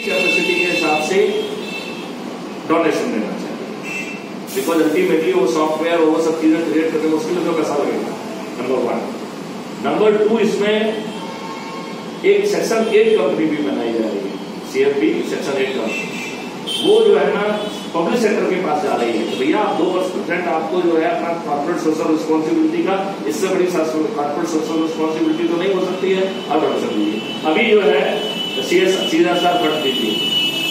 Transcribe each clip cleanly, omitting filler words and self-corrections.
Capacity के हिसाब से डोनेशन देना चाहिए, बिकॉज अल्टीमेटली वो सॉफ्टवेयर वो सब चीजें क्रिएट करने में उसके लिए तो पैसा लगेगा, नंबर 1। नंबर 2, इसमें एक सेक्शन 8 कंपनी भी बनाई जा रही है, CFP सेक्शन 8 कंपनी, वो जो है ना पब्लिक सेक्टर के पास जा रही है। तो भैया आप 2% आपको जो है अपना कॉर्पोरेट सोशल रिस्पॉन्सिबिलिटी का, इससे बड़ी कॉर्पोरेट सोशल रिस्पॉन्सिबिलिटी तो नहीं हो सकती है, आप डोनेशन दीजिए। अभी जो है CSR फंड दीजिए।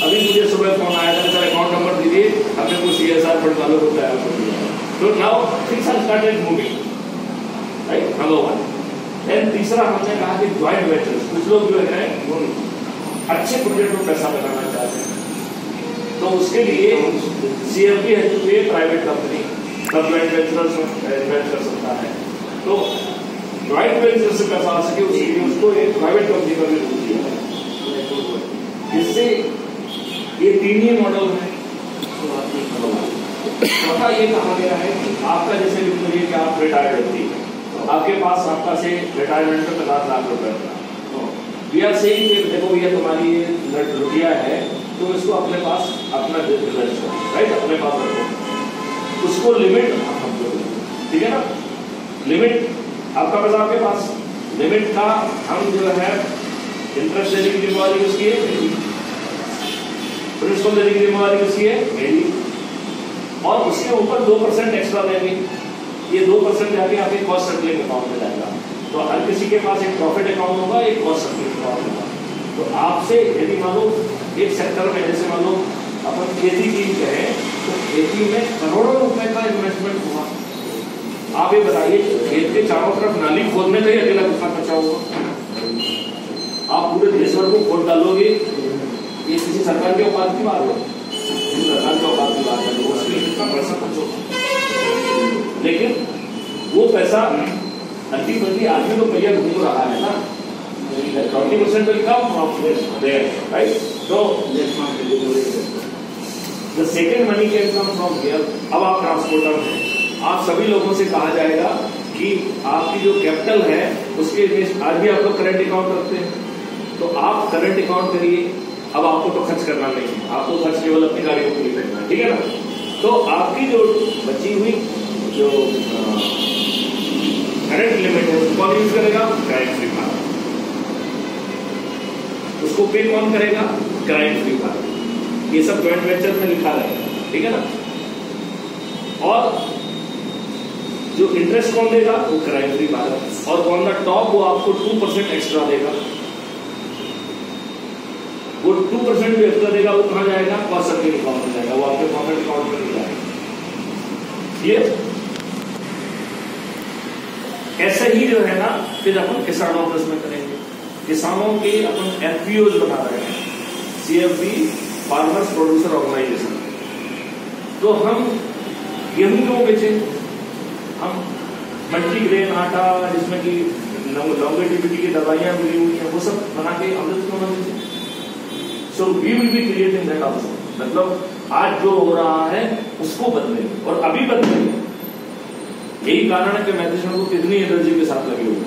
अभी मुझे सुबह फोन आया था, सर अकाउंट नंबर दीजिए, हमने कुछ CSR फंड वालों को तैयार कर दिया। तो now things are started moving, right, number 1। देन तीसरा हमने कहा कि ज्वाइंट वेंचर्स, कुछ लोग जो है वो अच्छे प्रोजेक्ट में पैसा लगाना चाहते हैं, तो उसके लिए CFP है जो ये प्राइवेट कंपनी सब ज्वाइंट वेंचर्स इन्वेस्ट कर सकता है। तो ज्वाइंट वेंचर से पैसा आ सके उसके लिए उसको एक प्राइवेट कंपनी का भी रूल दिया है, जिससे ये 3 ही मॉडल है। चौथा ये कहा गया है कि आपका जैसे लिख लीजिए कि आप रिटायर्ड व्यक्ति है, आपके पास आपका से रिटायरमेंट में 50 लाख रुपए का, वी आर सेइंग कि देखो ये तुम्हारी रुपया है तो इसको अपने पास अपना राइट अपने पास रखो, उसको लिमिट, ठीक है ना, लिमिट आपका पैसा आपके पास, लिमिट का हम जो है इंटरेस्ट देने की जिम्मेवारी किसकी है, प्रिंसिपल देने की जिम्मेवारी किसकी है, मेरी, और उसके ऊपर 2% एक्स्ट्रा देंगे। ये 2% जाके आपके कॉस्ट सेटलिंग अकाउंट में जाएगा। तो हर किसी के पास एक प्रॉफिट अकाउंट होगा, एक कॉस्ट सेटलिंग अकाउंट होगा। तो आपसे यदि मान लो एक सेक्टर में, जैसे मान लो अपन खेती की कहें, तो खेती में करोड़ों रुपए का इन्वेस्टमेंट हुआ, आप ये बताइए खेत के चारों तरफ नाली खोदने का ही अकेला कितना खर्चा होगा? आप पूरे देश भर को खोद डालोगे, ये किसी सरकार के औकात की बात है, सरकार के औकात की बात है, तो उसमें कितना पैसा खर्च होगा। लेकिन वो पैसा अल्टीमेटली आदमी तो पैसा घूम रहा है ना, 20% will come from there, right? So the second money can come from here. अब आप ट्रांसपोर्टर हैं, आप सभी लोगों से कहा जाएगा कि आपकी जो कैपिटल है उसके आज भी आप लोग करंट अकाउंट रखते हैं, तो आप करंट अकाउंट करिए। अब आपको तो खर्च करना नहीं है, आपको खर्च केवल अपनी गाड़ियों के लिए करना है, ठीक है ना। तो आपकी जो बची हुई जो करंट लिमिट है उसको यूज करेगा क्राइम फ्री भारत, उसको पे कौन करेगा, क्राइम फ्री भारत। ये सब जॉइंट वेंचर में लिखा रहेगा, ठीक है ना। और जो इंटरेस्ट कौन देगा, वो क्राइम फ्री भारत, और ऑन द टॉप वो आपको 2% एक्स्ट्रा देगा। वो 2% जो एक्स्ट्रा देगा वो कहां जाएगा, कॉस्ट सेटलिंग अकाउंट में जाएगा, वो आपके प्रॉफिट अकाउंट में नहीं जाएगा। ये ऐसे ही जो है ना, फिर अपन किसानों को इसमें करेंगे। किसानों के अपन FPOs बना रहे हैं, CFP फार्मर्स प्रोड्यूसर ऑर्गेनाइजेशन। तो हम गेहूं क्यों बेचें, हम मल्टीग्रेन आटा जिसमें कि लॉन्गेटिविटी की दवाइयां मिली हुई हैं वो सब बना के अमृत क्यों ना बेचें। So we will be creating that also, मतलब आज जो हो रहा है उसको बदलेंगे और अभी बदलेंगे। यही कारण है कि मैथमेटिशियन को कितनी एनर्जी के साथ लगे हुए।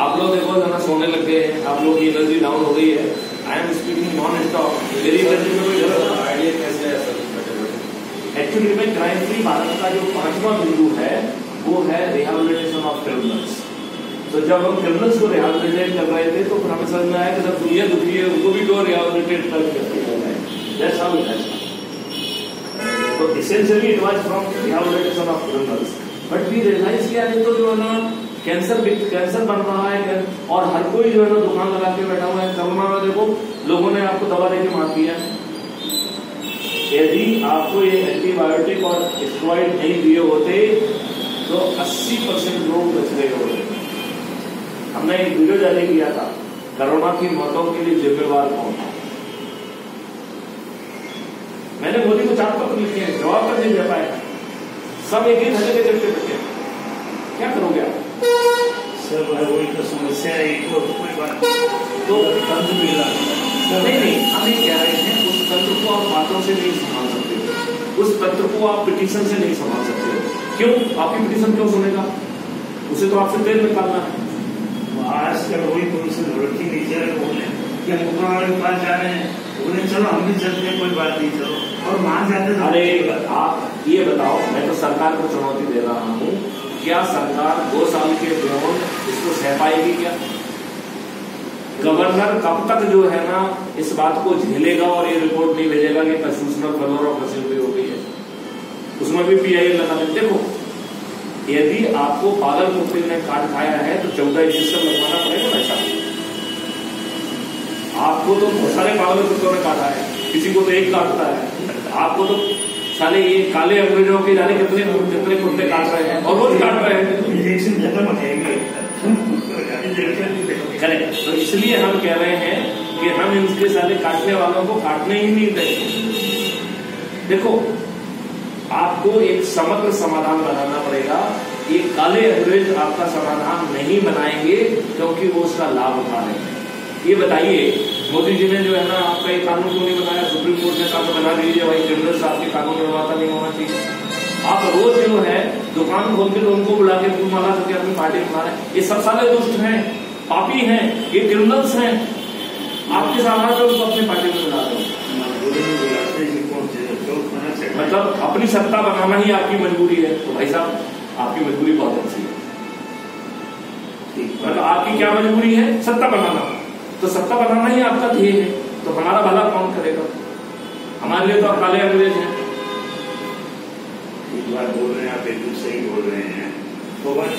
आप लोग देखो जरा सोने लग गए हैं, आप लोग की एनर्जी डाउन हो गई है। I am speaking non stop, मेरी एनर्जी में कोई जरूरत आइडिया कैसे है। एक्चुअली में क्राइम फ्री भारत का जो 5वां बिंदु है वो है रिहैबिलिटेशन ऑफ क्रिमिनल्स। तो जब हम क्रिमिनल्स को रिहैबिलिटेट कर रहे थे तो हमें समझ में आया कि जब दुनिया दुखी है उनको भी तो रिहैबिलिटेट करते हैं। That's how it has. तो essentially it was from rehabilitation of criminals, but we realise किया नहीं तो जो है ना कैंसर बन रहा है और हर कोई जो है ना दुकान लगा के बैठा हुआ है। कोरोना में देखो लोगों ने आपको दवा देके मार दिया। यदि आपको ये एंटीबायोटिक और स्टेरॉइड नहीं दिए होते तो 80% लोग बच गए होते। हमने एक वीडियो जारी किया था, कोरोना की मौतों के लिए जिम्मेवार कौन है। मैंने मोदी को 4 पत्र लिखे हैं, जवाब पर नहीं दे पाए। सब एक ही धंधे के चलते बैठे, क्या करोगे आप? सर वही तो समस्या है, कोई बात तो तंत्र मिला नहीं, हम ये कह रहे हैं उस तंत्र को आप बातों से नहीं संभाल सकते, उस तंत्र को आप पिटीशन से नहीं संभाल सकते। क्यों? आपकी पिटीशन क्यों सुनेगा? उसे तो आपसे तेल निकालना है। आजकल वही तो उनसे जरूरत ही नहीं है बोलने। क्या मुकम्मल के पास जा रहे हैं, बोले चलो हम भी चलते हैं, कोई बात नहीं चलो, और वहां जाते तो अरे आप ये बताओ, मैं तो सरकार को चुनौती दे रहा हूँ, क्या सरकार 2 साल के दौरान इसको सह पाएगी क्या? गवर्नर कब तक जो है ना इस बात को झेलेगा और ये रिपोर्ट नहीं भेजेगा कि कंस्टिट्यूशनल फ्लोर ऑफ असेंबली हो गई है? उसमें भी PIL लगा दे। देखो, यदि आपको पागल कुत्ते ने काट खाया है तो 14 इंजेक्शन लगवाना पड़ेगा भाई साहब। आपको तो बहुत सारे पागल कुत्तों ने काटा है, किसी को तो एक काटता है, आपको तो साले ये काले अंग्रेजों के जाने कितने कुत्ते काट रहे हैं और रोज काट रहे हैं। इंजेक्शन खत्म हो जाएंगे। करेक्ट। तो इसलिए हम कह रहे हैं कि हम इनके साले काटने वालों को काटने ही नहीं देंगे। देखो, आपको एक समग्र समाधान बनाना पड़ेगा। ये काले अंग्रेज आपका समाधान नहीं बनाएंगे क्योंकि वो उसका लाभ उठा रहे हैं। ये बताइए, मोदी जी ने जो है ना आपका ये कानून क्यों नहीं बनाया? सुप्रीम कोर्ट ने कहा बना दीजिए भाई, क्रिमिनल्स आपके कानून निर्माता नहीं होना चाहिए। आप रोज जो है दुकान खोल के उनको बुला के फूल माला करके अपनी पार्टी बना रहे हैं। ये सब सारे दुष्ट हैं, पापी हैं, ये क्रिमिनल्स हैं। आपके सामने जो उनको अपनी पार्टी में बुला रहे हो, मतलब अपनी सत्ता बनाना ही आपकी मजबूरी है। तो भाई साहब आपकी मजबूरी बहुत अच्छी है। मतलब आपकी क्या मजबूरी है? सत्ता बनाना। तो सत्ता बनाना ही आपका ध्येय है, तो हमारा भला कौन करेगा? हमारे लिए तो आप काले अंग्रेज हैं। एक बात बोल रहे हैं आप, एकदम सही बोल रहे हैं। तो बाकी